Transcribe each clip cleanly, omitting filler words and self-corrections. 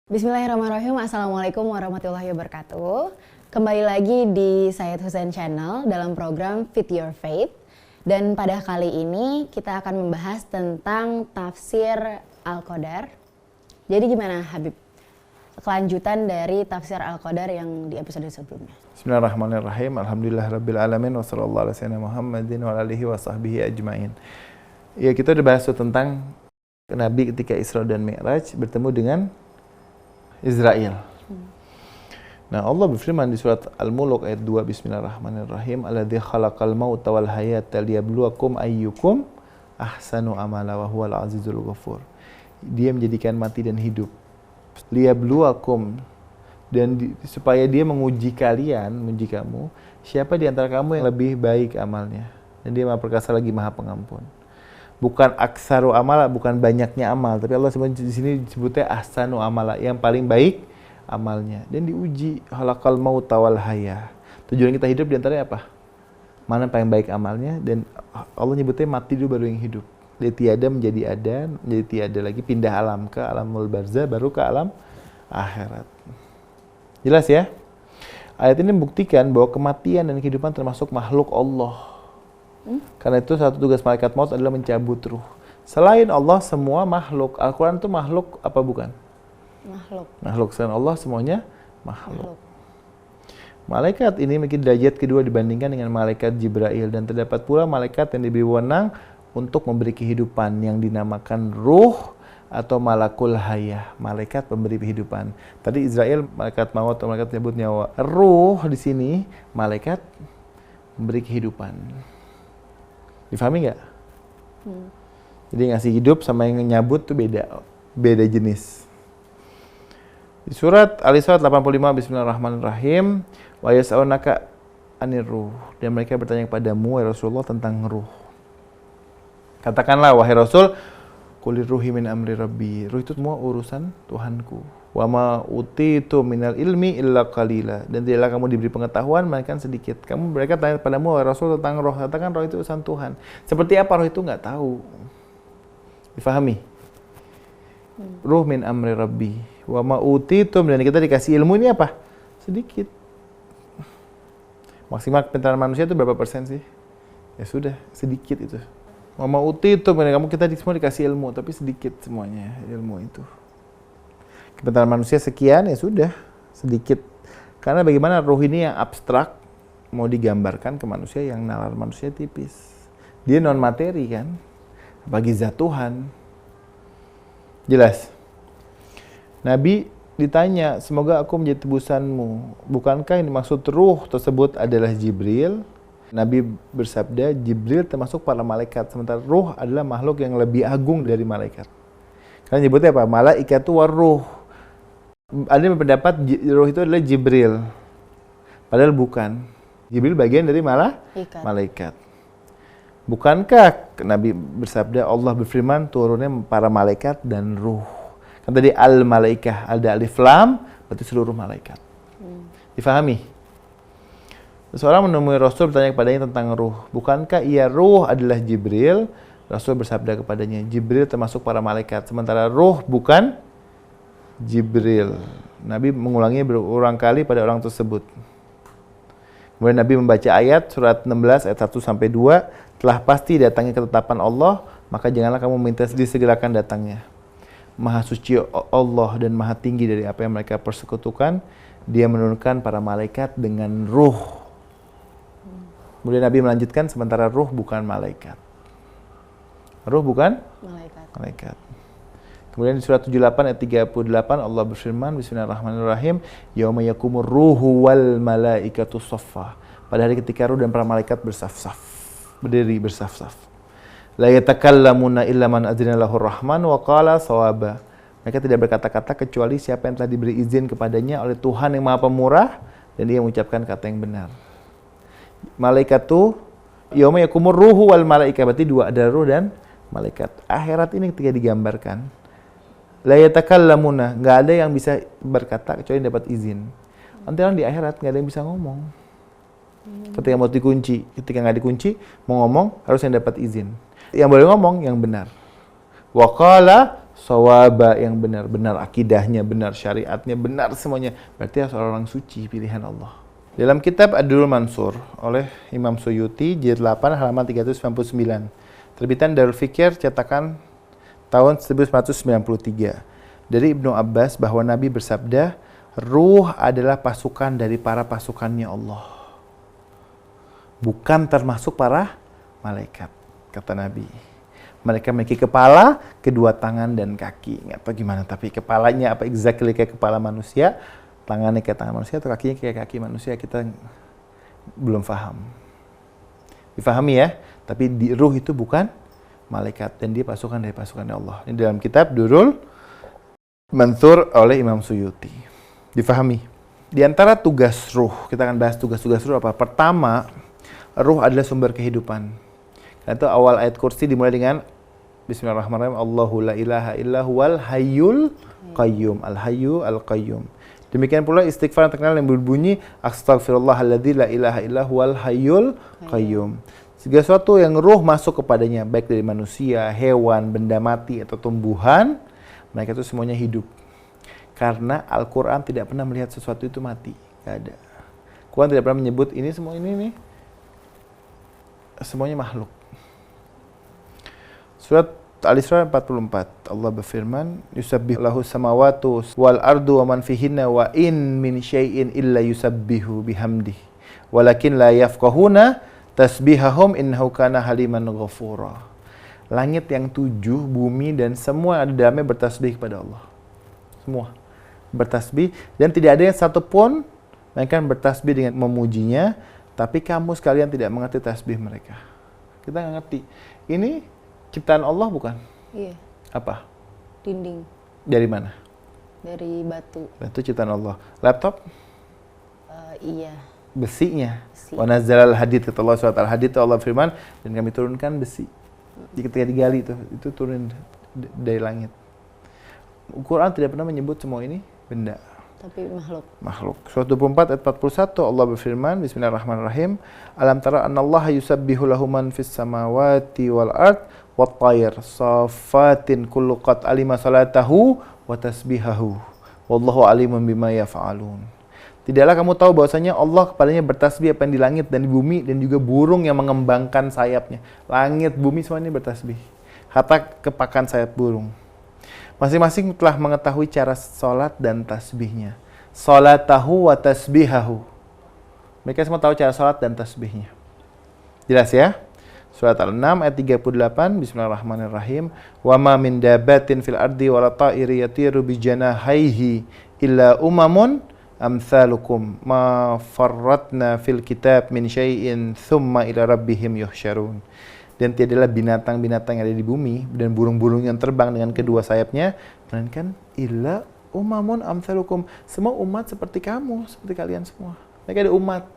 Bismillahirrahmanirrahim. Assalamualaikum warahmatullahi wabarakatuh. Kembali lagi di Sayyid Hussein Channel dalam program Fit Your Faith. Dan pada kali ini kita akan membahas tentang tafsir Al-Qadar. Jadi gimana Habib? Kelanjutan dari tafsir Al-Qadar yang di episode sebelumnya. Bismillahirrahmanirrahim. Alhamdulillahirabbil ala sayyidina Muhammadin wa alihi wa sahbihi ajmain. Ya, kita udah bahas tentang Nabi ketika Isra dan Mi'raj bertemu dengan Israel. Nah, Allah berfirman di surat Al-Mulk ayat 2, Bismillahirrahmanirrahim, alladzi khalaqal mauta wal hayata liyabluwakum ayyukum ahsanu amala wa huwal azizul ghafur. Dia menjadikan mati dan hidup. Liyabluwakum, dan supaya dia menguji kalian, menguji kamu, siapa di antara kamu yang lebih baik amalnya. Dan dia Maha Perkasa lagi Maha Pengampun. Bukan aksaru amala, bukan banyaknya amal, tapi Allah di sini disebutnya ahsanu amala, yang paling baik amalnya. Dan diuji halakal mauta wal haya. Tujuan kita hidup diantaranya apa? Mana paling baik amalnya? Dan Allah nyebutnya mati dulu baru yang hidup. Dia tiada menjadi ada, menjadi tiada lagi, pindah alam ke alamul barzah, baru ke alam akhirat. Jelas ya? Ayat ini membuktikan bahwa kematian dan kehidupan termasuk makhluk Allah. Karena itu satu tugas malaikat maut adalah mencabut ruh. Selain Allah semua makhluk. Al-Quran itu makhluk apa bukan? Makhluk. Makhluk. Selain Allah semuanya makhluk. Malaikat ini memiliki derajat kedua dibandingkan dengan malaikat Jibril. Dan terdapat pula malaikat yang diberi wewenang untuk memberi kehidupan yang dinamakan ruh atau malakul hayah, malaikat pemberi kehidupan. Tadi Israel malaikat maut atau malaikat menyebut nyawa. Ruh di sini malaikat memberi kehidupan. Difahami nggak? Jadi ngasih hidup sama yang nyabut tuh beda jenis. Di surat Al-Isra 85, Bismillahirrahmanirrahim, wa yas'alunaka anir ruh, dan mereka bertanya kepadamu wahai Rasulullah tentang ruh. Katakanlah wahai Rasul, kulir ruhi min amri rabbi, ruh itu semua urusan Tuhanku. Wa ma utitu minal ilmi illa qalila, dan tidaklah kamu diberi pengetahuan melainkan sedikit. Mereka tanya padamu wahai Rasul tentang roh, katakan roh itu urusan Tuhan. Seperti apa roh itu nggak tahu. Difahami? Ruh min amri rabbi. Wa ma utitu, dan kita dikasih ilmu ini apa? Sedikit. Maksimal kepintaran manusia itu berapa persen sih? Ya sudah, sedikit itu. Wa ma utitu, kita semua dikasih ilmu, tapi sedikit semuanya ilmu itu. Kepintaran manusia sekian, ya sudah, sedikit. Karena bagaimana ruh ini yang abstrak mau digambarkan ke manusia yang nalar manusia tipis. Dia non materi kan, bagi zat Tuhan. Jelas. Nabi ditanya, semoga aku menjadi tebusanmu. Bukankah yang dimaksud ruh tersebut adalah Jibril? Nabi bersabda, Jibril termasuk para malaikat, sementara ruh adalah makhluk yang lebih agung dari malaikat. Karena nyebutnya apa? Malaikatu waruh. Ada yang berpendapat ruh itu adalah Jibril. Padahal bukan. Jibril bagian dari malaikat. Bukankah Nabi bersabda, Allah berfirman turunnya para malaikat dan ruh. Kan tadi al-malaikah, ada alif lam, berarti seluruh malaikat. Difahami? Seseorang menemui Rasul bertanya kepadanya tentang ruh. Bukankah ia ruh adalah Jibril? Rasul bersabda kepadanya, Jibril termasuk para malaikat, sementara ruh bukan Jibril. Nabi mengulanginya berulang kali pada orang tersebut. Kemudian Nabi membaca ayat surat 16 ayat 1 sampai 2, telah pasti datangnya ketetapan Allah, maka janganlah kamu minta disegerakan datangnya. Maha suci Allah dan maha tinggi dari apa yang mereka persekutukan. Dia menurunkan para malaikat dengan ruh. Kemudian Nabi melanjutkan, sementara ruh bukan malaikat. Ruh bukan malaikat. Kemudian di surat 78 ayat 38 Allah berfirman, Bismillahirrahmanirrahim, yauma yakumur ruhu wal malaikatu saffa. Pada hari ketika ruh dan para malaikat bersaf-saf, berdiri bersaf-saf. La yatakallamuna illa man adzina lahur rahman wa qala shawaba. Mereka tidak berkata-kata kecuali siapa yang telah diberi izin kepadanya oleh Tuhan yang Maha Pemurah dan dia mengucapkan kata yang benar. Malaikatu yauma yakumur ruhu wal malaikatu, berarti dua, ada ruh dan malaikat. Akhirat ini ketika digambarkan, la yatakallamuna, enggak ada yang bisa berkata kecuali dapat izin. Nanti orang di akhirat enggak ada yang bisa ngomong. Ketika mau dikunci, ketika enggak dikunci, mau ngomong harus yang dapat izin. Yang boleh ngomong yang benar. Wa qala shawaba yang benar, benar akidahnya, benar syariatnya, benar semuanya. Berarti harus orang suci pilihan Allah. Dalam kitab Ad-Durrul Mansur oleh Imam Suyuti, jilid 8 halaman 399. Terbitan Darul Fikir, cetakan tahun 1993. Dari Ibnu Abbas bahwa Nabi bersabda, ruh adalah pasukan dari para pasukannya Allah. Bukan termasuk para malaikat, kata Nabi. Mereka memiliki kepala, kedua tangan dan kaki. Nggak tahu gimana, tapi kepalanya apa exactly kayak kepala manusia, tangannya kayak tangan manusia, atau kakinya kayak kaki manusia, kita belum paham. Difahami ya, tapi di ruh itu bukan malaikat, dan dia pasukan dari pasukannya Allah. Ini dalam kitab Durrul Mansur oleh Imam Suyuti. Difahami. Di antara tugas ruh, kita akan bahas tugas-tugas ruh apa. Pertama, ruh adalah sumber kehidupan. Karena itu awal ayat kursi dimulai dengan Bismillahirrahmanirrahim. Allahu la ilaha illa huwal hayyul qayyum. Al-hayyu al-qayyum. Demikian pula istighfar yang terkenal yang berbunyi Astaghfirullahalladzi la ilaha illa huwal hayyul qayyum. Segala sesuatu yang ruh masuk kepadanya, baik dari manusia, hewan, benda mati, atau tumbuhan, mereka itu semuanya hidup. Karena Al-Quran tidak pernah melihat sesuatu itu mati. Gak ada. Quran tidak pernah menyebut ini semua ini nih, semuanya makhluk. Surat Al-Isra 44, Allah berfirman, Yusabbihu lahu samawatu wal ardu wa man fihinna wa in min syai'in illa yusabbihu bihamdih. Walakin la yafqahuna tasbihahum innahu kana haliman ghafura. Langit yang 7, bumi dan semua ada dalamnya bertasbih kepada Allah. Semua bertasbih, dan tidak ada yang satupun mereka bertasbih dengan memujinya, tapi kamu sekalian tidak mengerti tasbih mereka. Kita nggak ngerti. Ini ciptaan Allah bukan? Iya. Apa? Dinding. Dari mana? Dari batu. Batu ciptaan Allah. Laptop? Iya. Besinya. Besi. Wa nazzalal hadid, kata Allah surat Al-Hadid, Allah firman, dan kami turunkan besi. Ketika digali itu turun dari langit. Al-Quran tidak pernah menyebut semua ini benda. Tapi makhluk. Makhluk. Surat 24 ayat 41 Allah berfirman, Bismillahirrahmanirrahim. Alam tara annallaha yusabbihu lahu man fis samawati wal ard wat tayr safatin kullu qad alima salatahu wa tasbihahu. Wallahu alimun bima yaf'alun. Tidaklah kamu tahu bahwasanya Allah kepadanya bertasbih apa yang di langit dan di bumi, dan juga burung yang mengembangkan sayapnya. Langit, bumi semuanya bertasbih. Hatta kepakan sayap burung. Masing-masing telah mengetahui cara sholat dan tasbihnya. Sholatahu wa tasbihahu. Mereka semua tahu cara sholat dan tasbihnya. Jelas ya? Surat Al-6 ayat 38, Bismillahirrahmanirrahim. Wa ma min dabatin fil ardi wa la ta'iri yatiru bi janahaihi illa umamun amsalukum ma farratna fil kitab min syai'in thumma ila rabbihim yuhsyarun. Dan tiadalah binatang-binatang yang ada di bumi dan burung-burung yang terbang dengan kedua sayapnya, melainkan illa umamun amsalukum. Semua umat seperti kamu, seperti kalian semua. Mereka ada umat.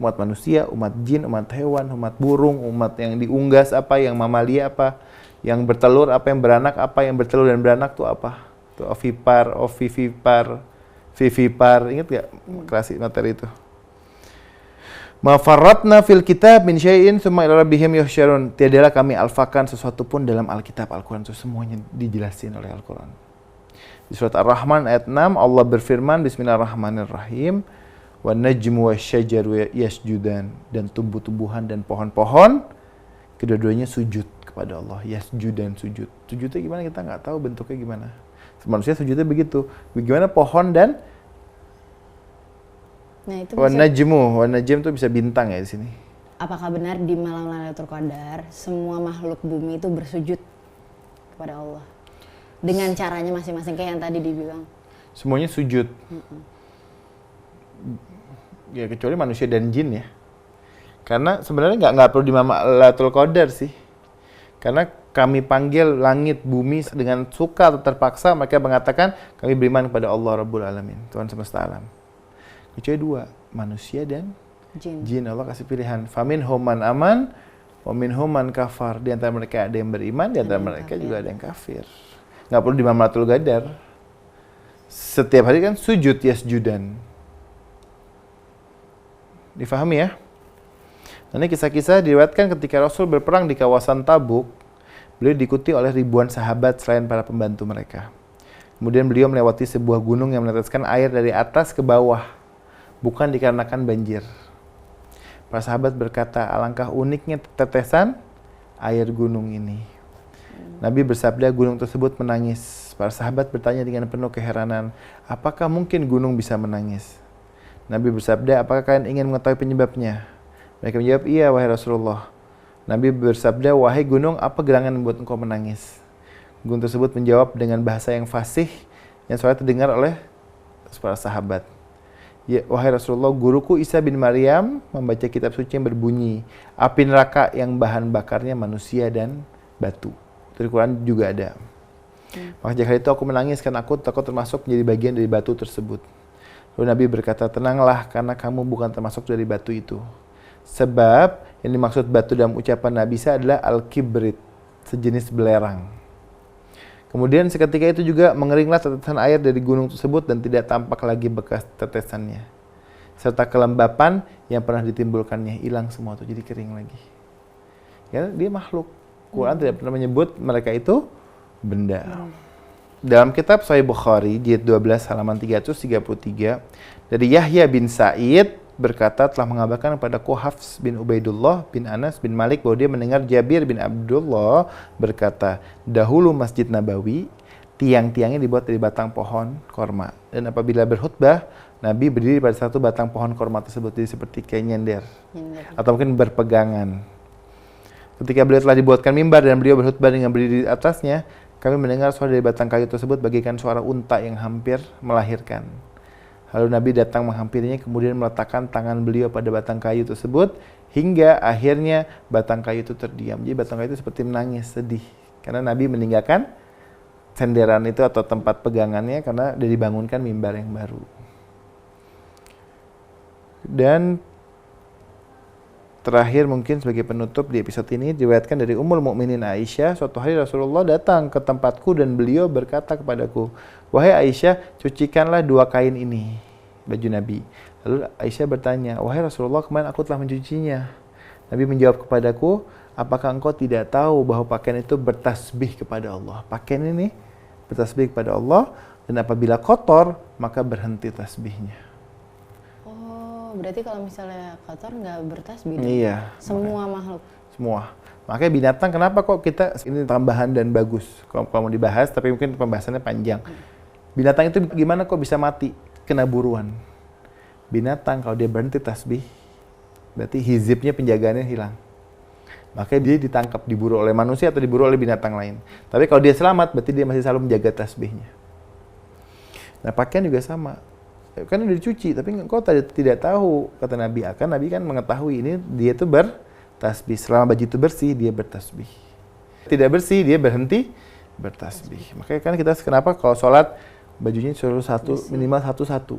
Umat manusia, umat jin, umat hewan, umat burung, umat yang diunggas apa, yang mamalia apa, yang bertelur apa, yang beranak apa, yang bertelur dan beranak itu apa? Itu ovipar, ovivipar, vivipar. Ingat gak klasik materi itu? Ma farratna fil kitab min syai'in tsumma ila rabbihim yuhsyarun. Tiadalah kami alfakan sesuatu pun dalam Alkitab, Al-Quran itu semuanya dijelasin oleh Al-Quran. Di surat Ar-Rahman ayat 6 Allah berfirman, Bismillahirrahmanirrahim. Wa najmu wasyajaru yasjudan. Dan tumbuh-tumbuhan dan pohon-pohon kedua-duanya sujud kepada Allah. Yasjudan, sujud. Sujudnya gimana kita nggak tahu bentuknya gimana. Manusia sujudnya begitu. Bagaimana pohon dan Wa najm itu bisa bintang ya di sini. Apakah benar di malam Lailatul Qadar semua makhluk bumi itu bersujud kepada Allah dengan caranya masing-masing kayak yang tadi dibilang? Semuanya sujud. Ya kecuali manusia dan jin ya. Karena sebenarnya nggak perlu di malam Lailatul Qadar sih. Karena kami panggil langit bumi dengan suka atau terpaksa, mereka mengatakan kami beriman kepada Allah Rabbul Alamin, Tuhan semesta alam. Kecuali dua, manusia dan jin. Allah kasih pilihan. Famin homan aman, wamin homan kafar. Di antara mereka ada yang beriman, di antara mereka juga ada yang kafir. Nggak perlu di malam Lailatul Qadar. Setiap hari kan sujud yasjudan. Difahami ya? Ini kisah-kisah diriwayatkan ketika Rasul berperang di kawasan Tabuk. Beliau diikuti oleh ribuan sahabat selain para pembantu mereka. Kemudian beliau melewati sebuah gunung yang meneteskan air dari atas ke bawah, bukan dikarenakan banjir. Para sahabat berkata, alangkah uniknya tetesan air gunung ini. Nabi bersabda, gunung tersebut menangis. Para sahabat bertanya dengan penuh keheranan, apakah mungkin gunung bisa menangis? Nabi bersabda, apakah kalian ingin mengetahui penyebabnya? Mereka menjawab, iya wahai Rasulullah. Nabi bersabda, wahai gunung, apa gerangan membuat engkau menangis? Gunung tersebut menjawab dengan bahasa yang fasih, yang soalnya terdengar oleh para sahabat. Ya, wahai Rasulullah, guruku Isa bin Maryam membaca kitab suci yang berbunyi, api neraka yang bahan bakarnya manusia dan batu. Di Quran juga ada. Maka jika itu aku menangis karena aku takut termasuk menjadi bagian dari batu tersebut. Lalu Nabi berkata, tenanglah karena kamu bukan termasuk dari batu itu. Sebab yang dimaksud batu dalam ucapan Nabi Isa adalah al-kibrit, sejenis belerang. Kemudian seketika itu juga mengeringlah tetesan air dari gunung tersebut dan tidak tampak lagi bekas tetesannya. Serta kelembapan yang pernah ditimbulkannya hilang semua itu, jadi kering lagi. Ya, dia makhluk. Quran tidak pernah menyebut mereka itu benda. Dalam kitab Sahih Bukhari, jilid 12 halaman 333, dari Yahya bin Sa'id berkata telah mengabarkan kepadaku Hafs bin Ubaidullah bin Anas bin Malik bahwa dia mendengar Jabir bin Abdullah berkata, dahulu Masjid Nabawi, tiang-tiangnya dibuat dari batang pohon korma. Dan apabila berkhutbah, Nabi berdiri pada satu batang pohon korma tersebut, jadi seperti kayak nyender. Atau mungkin berpegangan. Ketika beliau telah dibuatkan mimbar dan beliau berkhutbah dengan berdiri di atasnya, kami mendengar suara dari batang kayu tersebut bagaikan suara unta yang hampir melahirkan. Lalu Nabi datang menghampirinya, kemudian meletakkan tangan beliau pada batang kayu tersebut, hingga akhirnya batang kayu itu terdiam. Jadi batang kayu itu seperti menangis, sedih. Karena Nabi meninggalkan senderan itu atau tempat pegangannya karena sudah dibangunkan mimbar yang baru. Dan terakhir mungkin sebagai penutup di episode ini, diriwayatkan dari Ummul Mukminin Aisyah, suatu hari Rasulullah datang ke tempatku dan beliau berkata kepadaku, wahai Aisyah, cucikanlah 2 kain ini, baju Nabi. Lalu Aisyah bertanya, wahai Rasulullah, kemarin aku telah mencucinya. Nabi menjawab kepadaku, apakah engkau tidak tahu bahwa pakaian itu bertasbih kepada Allah? Pakaian ini bertasbih kepada Allah, dan apabila kotor, maka berhenti tasbihnya. Berarti kalau misalnya kotor nggak bertasbih? Iya. Semua makhluk? Semua. Makanya binatang kenapa kok kita, ini tambahan dan bagus kalau mau dibahas, tapi mungkin pembahasannya panjang. Binatang itu gimana kok bisa mati? Kena buruan. Binatang kalau dia berhenti tasbih, berarti hizibnya, penjagaannya hilang. Makanya dia ditangkap, diburu oleh manusia atau diburu oleh binatang lain. Tapi kalau dia selamat, berarti dia masih selalu menjaga tasbihnya. Nah, pakaian juga sama. Kan udah dicuci, tapi engkau tidak tahu, kata Nabi. Nabi kan mengetahui ini dia itu bertasbih. Selama baju itu bersih, dia bertasbih. Tidak bersih, dia berhenti bertasbih. Makanya kan kita kenapa kalau sholat bajunya suruh minimal satu.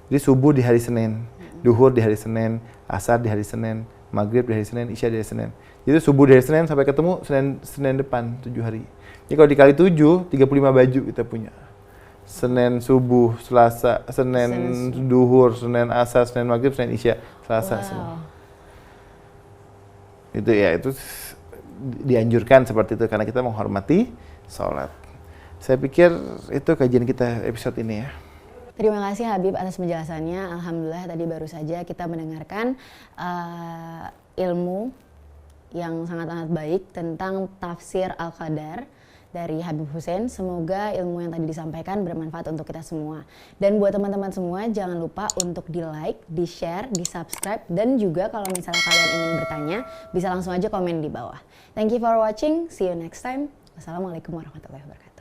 Jadi subuh di hari Senin, duhur di hari Senin, asar di hari Senin, maghrib di hari Senin, isya di hari Senin. Jadi subuh di hari Senin sampai ketemu Senin depan 7 hari. Jadi kalau dikali 7, 35 baju kita punya. Senin subuh, Selasa, Senin duhur, Senin asar, Senin maghrib, Senin isya, Selasa semua. Itu ya, itu dianjurkan seperti itu karena kita menghormati sholat. Saya pikir itu kajian kita episode ini ya. Terima kasih Habib atas penjelasannya. Alhamdulillah tadi baru saja kita mendengarkan ilmu yang sangat-sangat baik tentang tafsir Al-Qadar dari Habib Hussein. Semoga ilmu yang tadi disampaikan bermanfaat untuk kita semua. Dan buat teman-teman semua, jangan lupa untuk di-like, di-share, di-subscribe, dan juga kalau misalnya kalian ingin bertanya, bisa langsung aja komen di bawah. Thank you for watching. See you next time. Wassalamualaikum warahmatullahi wabarakatuh.